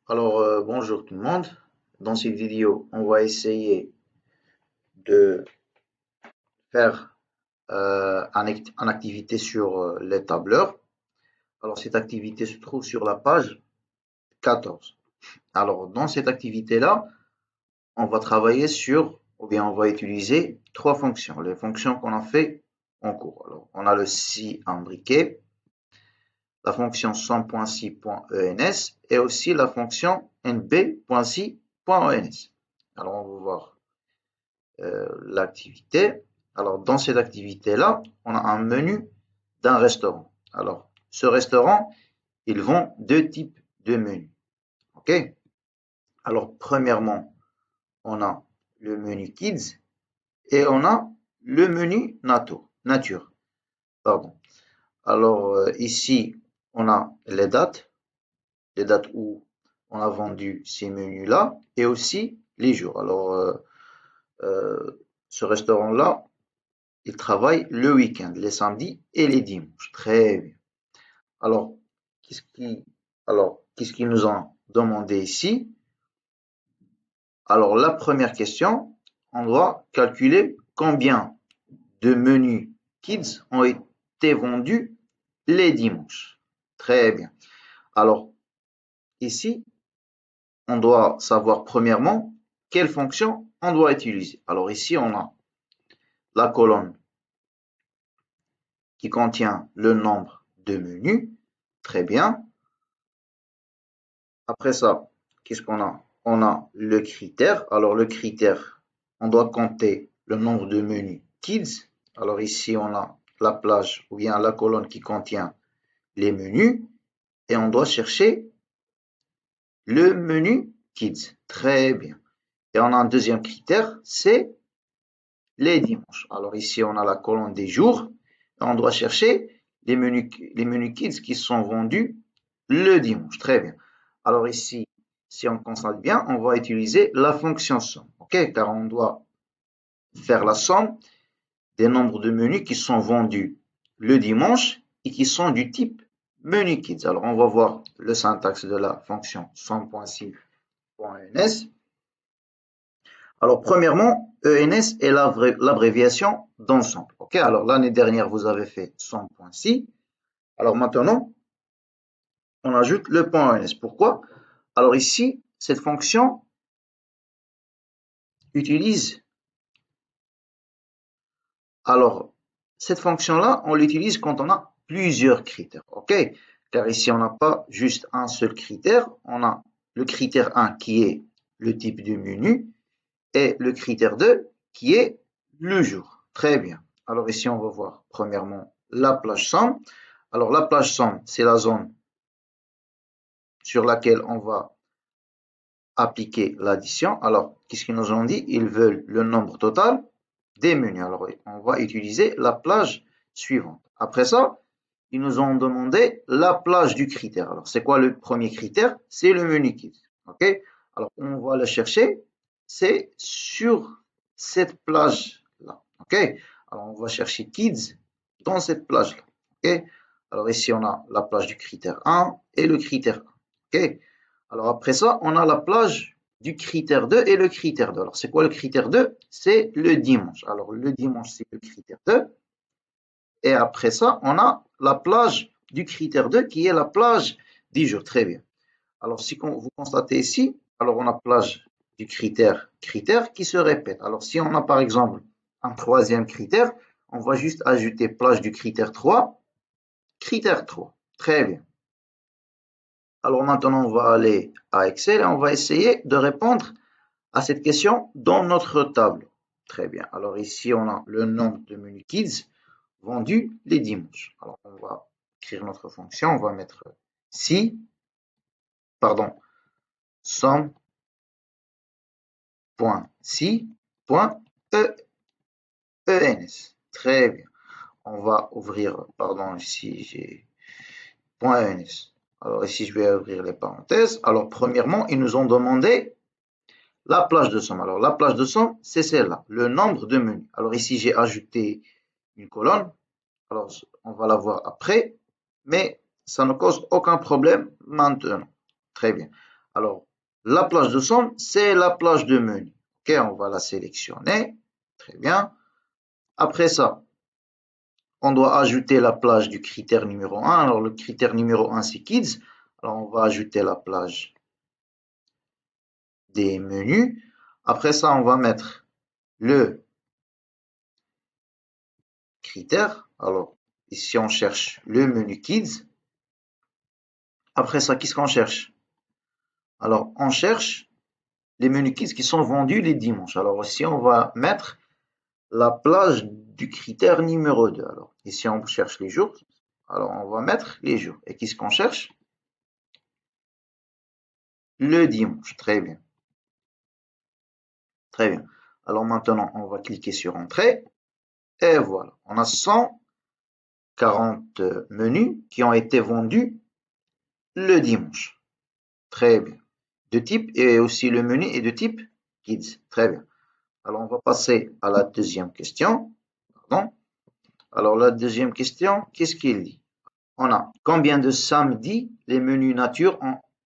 Bonjour tout le monde. Dans cette vidéo, on va essayer de faire une activité sur les tableurs. Alors, cette activité se trouve sur la page 14. Alors, dans cette activité-là, on va travailler sur, ou bien on va utiliser trois fonctions, les fonctions qu'on a fait en cours. Alors, on a le si imbriqué, la fonction sum.si.ens et aussi la fonction nb.si.ens. Alors, on va voir l'activité. Alors, dans cette activité-là, on a un menu d'un restaurant. Alors, ce restaurant, ils vend deux types de menus. OK? Alors, premièrement, on a le menu Kids et on a le menu Nature. Pardon. Alors, ici, on a les dates où on a vendu ces menus-là et aussi les jours. Alors, ce restaurant-là, il travaille le week-end, les samedis et les dimanches. Très bien. Alors, qu'est-ce qui, qu'est-ce qu'ils nous ont demandé ici? Alors, la première question, on doit calculer combien de menus kids ont été vendus les dimanches. Très bien. Alors, ici, on doit savoir premièrement quelle fonction on doit utiliser. Alors, ici, on a la colonne qui contient le nombre de menus. Très bien. Après ça, qu'est-ce qu'on a? On a le critère. Alors, le critère, on doit compter le nombre de menus kids. Alors, ici, on a la plage ou bien la colonne qui contient les menus. Et on doit chercher le menu kids. Très bien. Et on a un deuxième critère, c'est les dimanches. Alors, ici, on a la colonne des jours. Et on doit chercher les menus kids qui sont vendus le dimanche. Très bien. Alors ici, si on constate bien, on va utiliser la fonction somme. OK? Car on doit faire la somme des nombres de menus qui sont vendus le dimanche et qui sont du type menu kids. Alors, on va voir le syntaxe de la fonction somme.si.ens. Alors, premièrement, ENS est l'abréviation d'ensemble. OK? Alors, l'année dernière, vous avez fait somme.si. Alors, maintenant, on ajoute le point ENS. Pourquoi? Alors ici, cette fonction utilise, alors cette fonction-là, on l'utilise quand on a plusieurs critères, OK? Car ici, on n'a pas juste un seul critère, on a le critère 1 qui est le type de menu et le critère 2 qui est le jour. Très bien. Alors ici, on va voir premièrement la plage somme. Alors la plage somme, c'est la zone sur laquelle on va appliquer l'addition. Alors, qu'est-ce qu'ils nous ont dit? Ils veulent le nombre total des menus. Alors, on va utiliser la plage suivante. Après ça, ils nous ont demandé la plage du critère. Alors, c'est quoi le premier critère? C'est le menu kids. OK? Alors, on va le chercher. C'est sur cette plage-là. OK? Alors, on va chercher kids dans cette plage-là. OK? Alors, ici, on a la plage du critère 1 et le critère 1. OK? Alors, après ça, on a la plage du critère 2 et le critère 2. Alors, c'est quoi le critère 2? C'est le dimanche. Alors, le dimanche, c'est le critère 2. Et après ça, on a la plage du critère 2 qui est la plage du jour. Très bien. Alors, si vous constatez ici, alors on a plage du critère qui se répète. Alors, si on a par exemple un troisième critère, on va juste ajouter plage du critère 3, critère 3. Très bien. Alors maintenant, on va aller à Excel et on va essayer de répondre à cette question dans notre tableau. Très bien. Alors ici, on a le nombre de menus kids vendus les dimanches. Alors on va écrire notre fonction. On va mettre somme.si.ens. Très bien. On va ouvrir, ici j'ai .ens. Alors ici, je vais ouvrir les parenthèses. Alors premièrement, ils nous ont demandé la plage de somme. Alors, la plage de somme, c'est celle-là, le nombre de menus. Alors, ici, j'ai ajouté une colonne. Alors, on va la voir après, mais ça ne cause aucun problème maintenant. Très bien. Alors, la plage de somme, c'est la plage de menu. Ok, on va la sélectionner. Très bien. Après ça, on doit ajouter la plage du critère numéro 1. Alors, le critère numéro 1, c'est Kids. Alors, on va ajouter la plage des menus. Après ça, on va mettre le critère. Alors, ici, on cherche le menu Kids. Après ça, qu'est-ce qu'on cherche? Alors, on cherche les menus Kids qui sont vendus les dimanches. Alors, ici, on va mettre la plage du critère numéro 2. Alors, ici, on cherche les jours. Alors, on va mettre les jours. Et qu'est-ce qu'on cherche? Le dimanche. Très bien. Très bien. Alors, maintenant, on va cliquer sur Entrée. Et voilà. On a 140 menus qui ont été vendus le dimanche. Très bien. De type, et aussi le menu est de type Kids. Très bien. Alors, on va passer à la deuxième question. Pardon. Alors, la deuxième question, qu'est-ce qu'il dit? On a combien de samedis les menus nature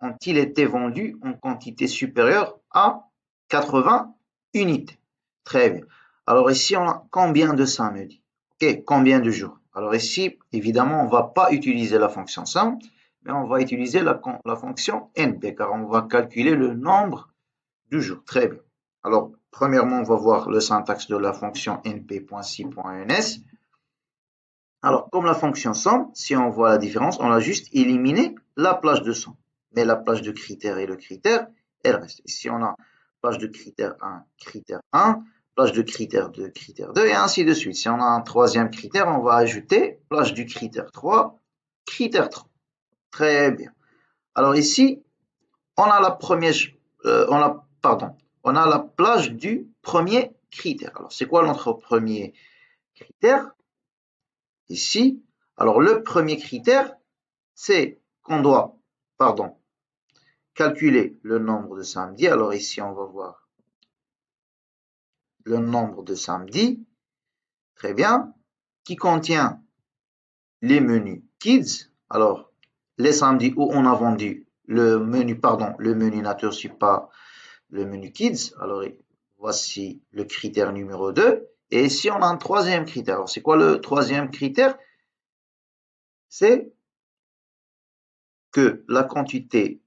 ont-ils été vendus en quantité supérieure à 80 unités? Très bien. Alors ici, on a combien de samedis? Ok, combien de jours? Alors ici, évidemment, on ne va pas utiliser la fonction somme, mais on va utiliser la fonction np, car on va calculer le nombre de jours. Très bien. Alors, premièrement, on va voir le syntaxe de la fonction np.si.ns. Alors, comme la fonction somme, si on voit la différence, on a juste éliminé la plage de somme. Mais la plage de critère et le critère, elle reste. Ici, on a plage de critère 1, plage de critère 2, critère 2, et ainsi de suite. Si on a un troisième critère, on va ajouter plage du critère 3, critère 3. Très bien. Alors ici, on a la première, on a la plage du premier critère. Alors, c'est quoi notre premier critère? Ici, alors le premier critère, c'est qu'on doit, calculer le nombre de samedis. Alors ici, on va voir le nombre de samedis, très bien, qui contient les menus Kids. Alors, les samedis où on a vendu le menu nature, c'est pas le menu Kids. Alors, voici le critère numéro 2. Et ici, on a un troisième critère. Alors, c'est quoi le troisième critère? C'est que la quantité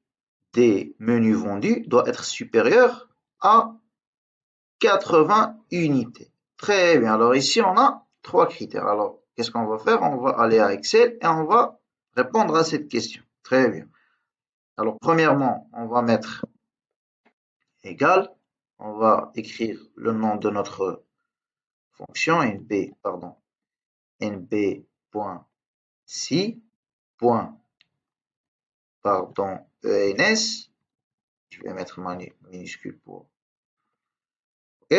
des menus vendus doit être supérieure à 80 unités. Très bien. Alors ici, on a 3 critères. Alors, qu'est-ce qu'on va faire? On va aller à Excel et on va répondre à cette question. Très bien. Alors, premièrement, on va mettre égal. On va écrire le nom de notre fonction, np.si, ENS. Je vais mettre minuscule pour. OK.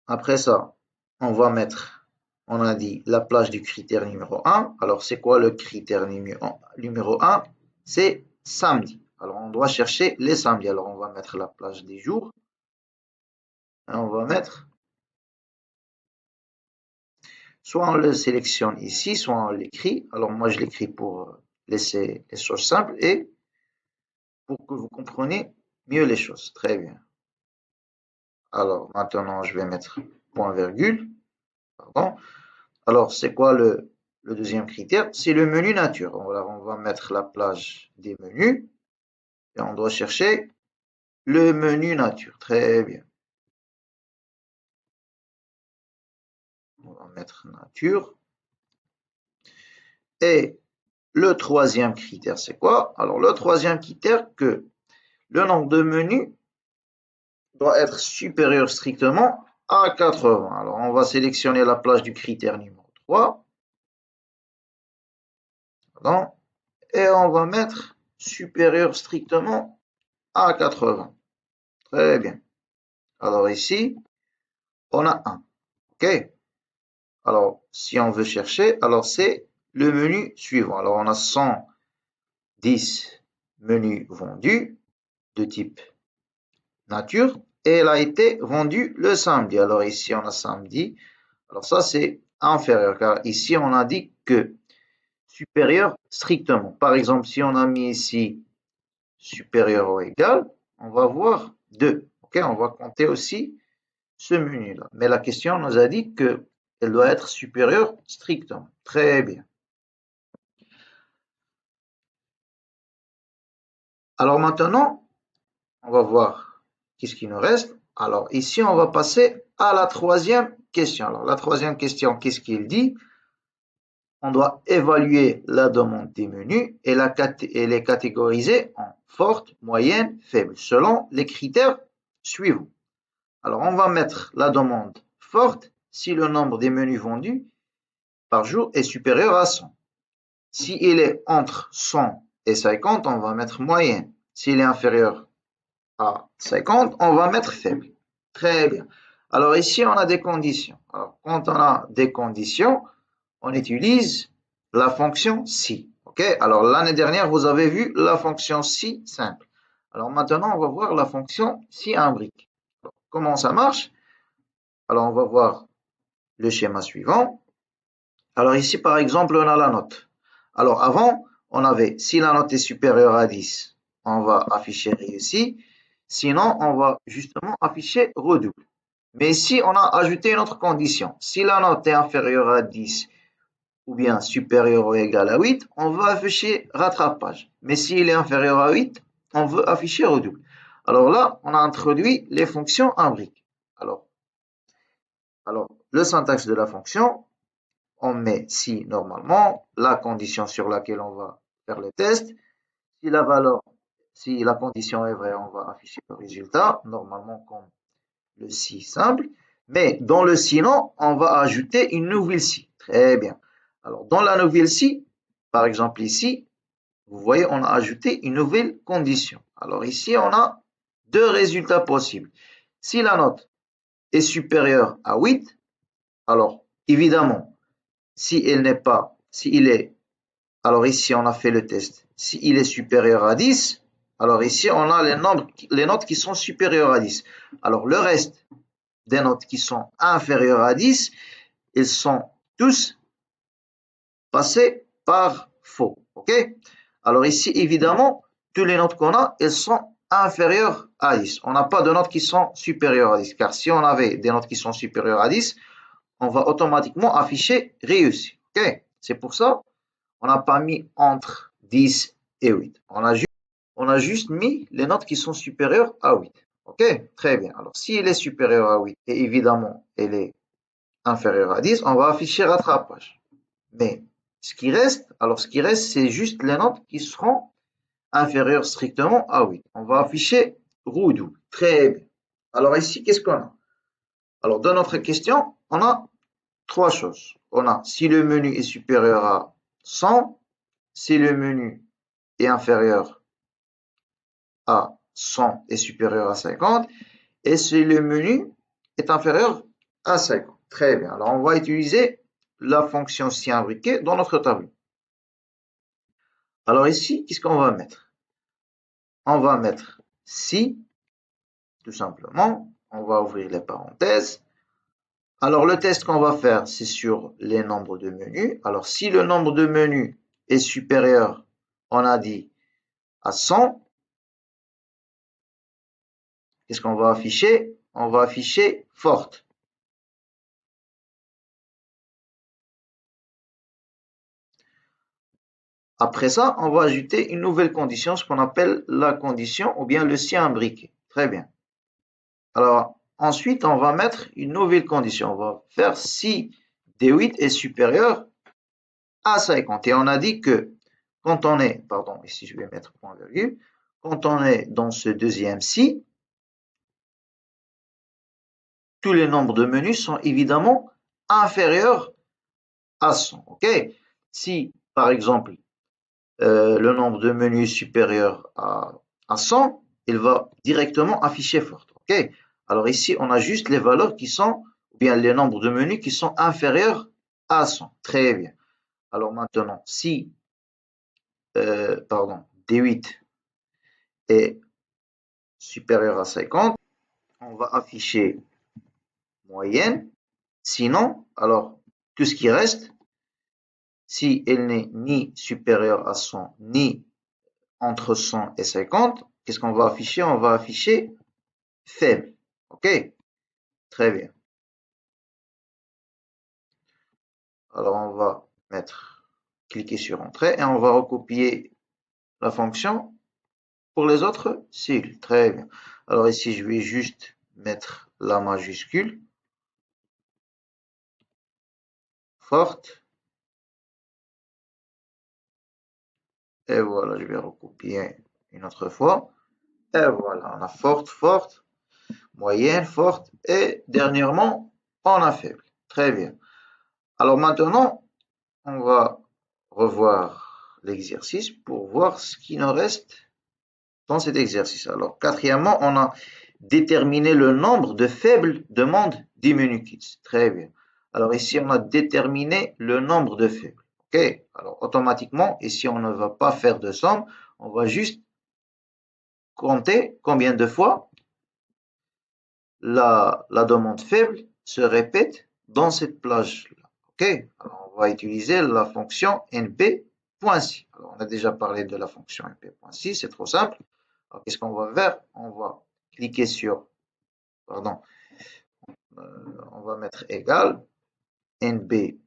Après ça, on va mettre, on a dit la plage du critère numéro 1. Alors, c'est quoi le critère numéro 1? C'est samedi. Alors, on doit chercher les samedis. Alors, on va mettre la plage des jours. Et on va mettre, soit on le sélectionne ici, soit on l'écrit. Alors, moi, je l'écris pour laisser les choses simples et pour que vous compreniez mieux les choses. Très bien. Alors, maintenant, je vais mettre point virgule. Pardon. Alors, c'est quoi le deuxième critère? C'est le menu nature. Alors, on va mettre la plage des menus et on doit chercher le menu nature. Très bien. On va mettre nature. Et le troisième critère, c'est quoi? Alors, le troisième critère, que le nombre de menus doit être supérieur strictement à 80. Alors, on va sélectionner la plage du critère numéro 3. Pardon. Et on va mettre supérieur strictement à 80. Très bien. Alors ici, on a 1. OK. Alors, si on veut chercher, alors c'est le menu suivant. Alors, on a 110 menus vendus de type nature et elle a été vendue le samedi. Alors ici, on a samedi. Alors ça, c'est inférieur car ici, on a dit que supérieur strictement. Par exemple, si on a mis ici supérieur ou égal, on va voir 2. Ok, on va compter aussi ce menu-là. Mais la question nous a dit qu'elle doit être supérieure strictement. Très bien. Alors maintenant, on va voir qu'est-ce qui nous reste. Alors ici, on va passer à la troisième question. Alors la troisième question, qu'est-ce qu'il dit? On doit évaluer la demande des menus et les catégoriser en forte, moyenne, faible, selon les critères suivants. Alors, on va mettre la demande forte si le nombre des menus vendus par jour est supérieur à 100. Si il est entre 100 et 50, on va mettre moyenne. S'il est inférieur à 50, on va mettre faible. Très bien. Alors ici, on a des conditions. Alors, quand on a des conditions, on utilise la fonction si. Ok. Alors l'année dernière, vous avez vu la fonction si simple. Alors maintenant, on va voir la fonction si imbrique. Comment ça marche? Alors on va voir le schéma suivant. Alors ici, par exemple, on a la note. Alors avant, on avait si la note est supérieure à 10, on va afficher réussi. Sinon, on va justement afficher redouble. Mais ici, on a ajouté une autre condition. Si la note est inférieure à 10 ou bien supérieur ou égal à 8, on va afficher rattrapage. Mais s'il est inférieur à 8, on veut afficher redouble. Alors là, on a introduit les fonctions imbriques. Alors, le syntaxe de la fonction, on met si normalement, la condition sur laquelle on va faire le test. Si la condition est vraie, on va afficher le résultat, normalement comme le si simple. Mais dans le sinon, on va ajouter une nouvelle si. Très bien. Alors, dans la nouvelle si, par exemple ici, vous voyez, on a ajouté une nouvelle condition. Alors ici, on a deux résultats possibles. Si la note est supérieure à 8, alors évidemment, alors ici, on a fait le test. S'il est supérieur à 10, alors ici, on a les notes qui sont supérieures à 10. Alors le reste des notes qui sont inférieures à 10, ils sont tous passés par faux. OK? Alors ici, évidemment, toutes les notes qu'on a, elles sont inférieures à 10. On n'a pas de notes qui sont supérieures à 10. Car si on avait des notes qui sont supérieures à 10, on va automatiquement afficher réussi. OK? C'est pour ça on n'a pas mis entre 10 et 8. On a juste mis les notes qui sont supérieures à 8. OK? Très bien. Alors, si elle est supérieure à 8 et évidemment elle est inférieure à 10, on va afficher rattrapage. Mais ce qui reste, c'est juste les notes qui seront inférieures strictement à 8. On va afficher redouble. Très bien. Alors ici, qu'est-ce qu'on a? Alors, dans notre question, on a trois choses. On a si le menu est supérieur à 100, si le menu est inférieur à 100 et supérieur à 50, et si le menu est inférieur à 50. Très bien. Alors, on va utiliser la fonction si imbriquée dans notre tableau. Alors ici, qu'est-ce qu'on va mettre? On va mettre si, tout simplement. On va ouvrir les parenthèses. Alors, le test qu'on va faire, c'est sur les nombres de menus. Alors, si le nombre de menus est supérieur, on a dit, à 100, qu'est-ce qu'on va afficher? On va afficher forte. Après ça, on va ajouter une nouvelle condition, ce qu'on appelle la condition ou bien le si imbriqué. Très bien. Alors, ensuite, on va mettre une nouvelle condition. On va faire si D8 est supérieur à 50. Et on a dit que quand on est, pardon, ici je vais mettre point virgule, quand on est dans ce deuxième si, tous les nombres de menus sont évidemment inférieurs à 100. OK? Si, par exemple, le nombre de menus est supérieur à 100, il va directement afficher forte. OK? Alors ici, on a juste les valeurs qui sont, ou bien les nombres de menus qui sont inférieurs à 100. Très bien. Alors maintenant, si, D8 est supérieur à 50, on va afficher moyenne. Sinon, alors, tout ce qui reste, si elle n'est ni supérieure à 100, ni entre 100 et 50, qu'est-ce qu'on va afficher? On va afficher faible. OK? Très bien. Alors, on va cliquer sur Entrée et on va recopier la fonction pour les autres cellules. Très bien. Alors ici, je vais juste mettre la majuscule forte. Et voilà, je vais recopier une autre fois. Et voilà, on a forte, forte, moyenne, forte. Et dernièrement, on a faible. Très bien. Alors maintenant, on va revoir l'exercice pour voir ce qui nous reste dans cet exercice. Alors, quatrièmement, on a déterminé le nombre de faibles demandes des menus kits. Très bien. Alors ici, on a déterminé le nombre de faibles. OK? Alors, automatiquement, ici, on ne va pas faire de somme. On va juste compter combien de fois la demande faible se répète dans cette plage-là. OK? Alors, on va utiliser la fonction np.si. Alors, on a déjà parlé de la fonction np.si, c'est trop simple. Alors, qu'est-ce qu'on va faire? On va cliquer sur, pardon, on va mettre égal nb.si,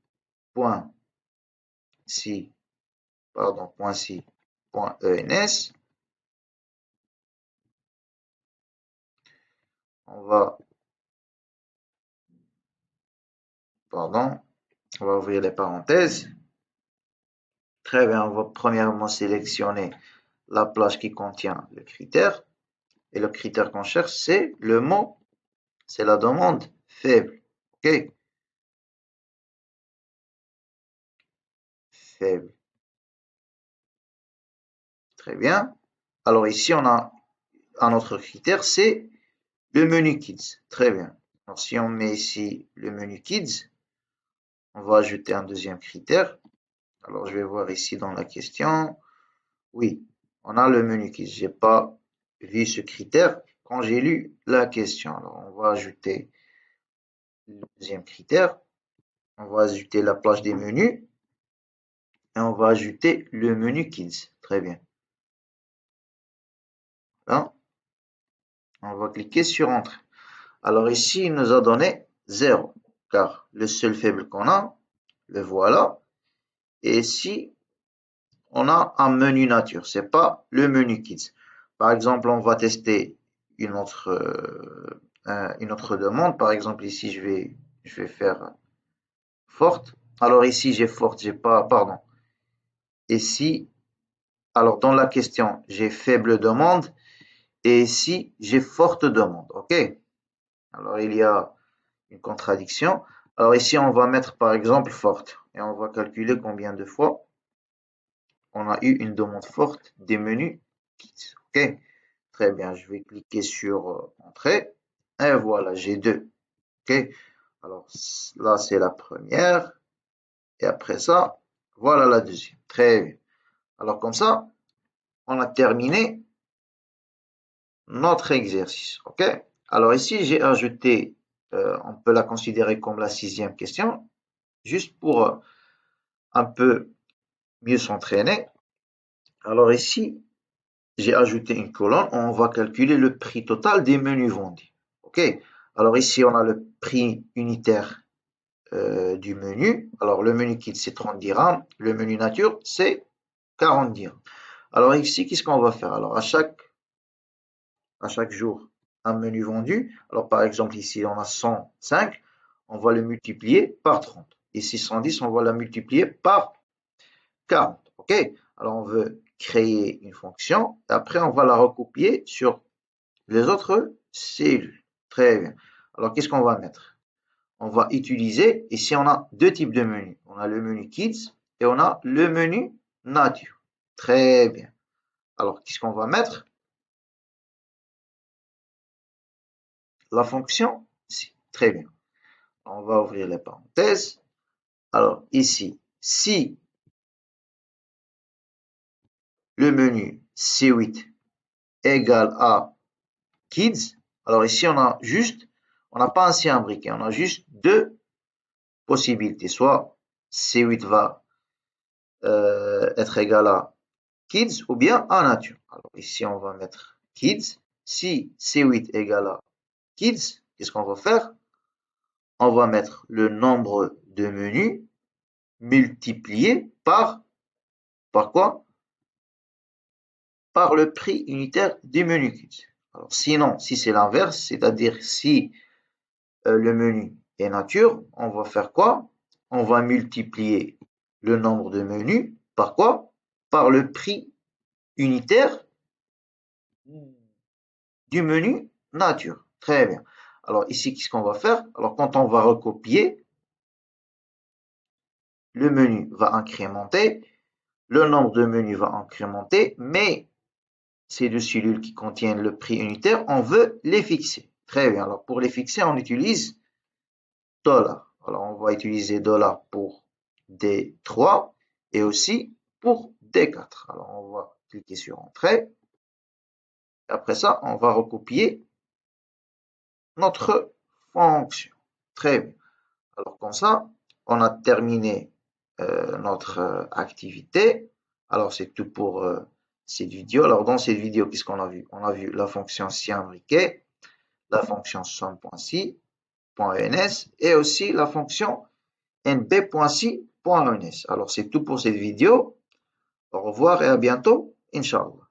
pardon, .si.ens. On va, pardon, on va ouvrir les parenthèses. Très bien, on va premièrement sélectionner la plage qui contient le critère. Et le critère qu'on cherche, c'est le mot, c'est la demande faible. OK? Faible. Très bien. Alors ici, on a un autre critère, c'est le menu Kids. Très bien. Alors si on met ici le menu Kids, on va ajouter un deuxième critère. Alors je vais voir ici dans la question. Oui, on a le menu Kids. Je n'ai pas vu ce critère quand j'ai lu la question. Alors on va ajouter le deuxième critère. On va ajouter la plage des menus. Et on va ajouter le menu Kids. Très bien. Là, on va cliquer sur Entrée. Alors ici, il nous a donné 0, car le seul faible qu'on a, le voilà. Et ici, on a un menu nature, c'est pas le menu Kids. Par exemple, on va tester une autre demande. Par exemple, ici, je vais faire forte. Alors ici, j'ai forte, j'ai pas, pardon. Ici, alors dans la question, j'ai faible demande. Et ici, j'ai forte demande. OK? Alors, il y a une contradiction. Alors ici, on va mettre par exemple forte. Et on va calculer combien de fois on a eu une demande forte des menus Kids. OK? Très bien, je vais cliquer sur Entrée. Et voilà, j'ai deux. OK? Alors là, c'est la première. Et après ça, voilà la deuxième. Très bien. Alors comme ça, on a terminé notre exercice. OK? Alors ici, j'ai ajouté, on peut la considérer comme la sixième question, juste pour un peu mieux s'entraîner. Alors ici, j'ai ajouté une colonne où on va calculer le prix total des menus vendus. OK? Alors ici, on a le prix unitaire du menu. Alors le menu kit, c'est 30 dirhams. Le menu nature, c'est 40 dirhams. Alors ici, qu'est-ce qu'on va faire? Alors à chaque jour, un menu vendu. Alors par exemple, ici, on a 105. On va le multiplier par 30. Ici, 110, on va la multiplier par 40. OK? Alors on veut créer une fonction. Et après, on va la recopier sur les autres cellules. Très bien. Alors, qu'est-ce qu'on va mettre? On va utiliser, ici on a deux types de menus. On a le menu Kids et on a le menu Nature. Très bien. Alors, qu'est-ce qu'on va mettre? La fonction ici. Très bien. On va ouvrir les parenthèses. Alors, ici, si le menu C8 égale à Kids, alors ici on n'a pas ainsi imbriqué, on a juste deux possibilités. Soit C8 va être égal à kids ou bien A nature. Alors ici, on va mettre kids. Si C8 égale à kids, qu'est-ce qu'on va faire? On va mettre le nombre de menus multiplié par quoi? Par le prix unitaire du menu kids. Alors sinon, si c'est l'inverse, c'est-à-dire si le menu est nature, on va faire quoi? On va multiplier le nombre de menus par quoi? Par le prix unitaire du menu nature. Très bien. Alors ici, qu'est-ce qu'on va faire? Alors quand on va recopier, le menu va incrémenter, le nombre de menus va incrémenter, mais ces deux cellules qui contiennent le prix unitaire, on veut les fixer. Très bien. Alors pour les fixer, on utilise $. Alors on va utiliser $, pour D3 et aussi pour D4. Alors on va cliquer sur Entrée. Après ça, on va recopier notre fonction. Très bien. Alors comme ça, on a terminé notre activité. Alors c'est tout pour cette vidéo. Alors dans cette vidéo, qu'est-ce qu'on a vu? On a vu la fonction si imbriquée, la fonction somme.si, .ens et aussi la fonction nb.si.ens. Alors c'est tout pour cette vidéo. Au revoir et à bientôt, Inch'Allah.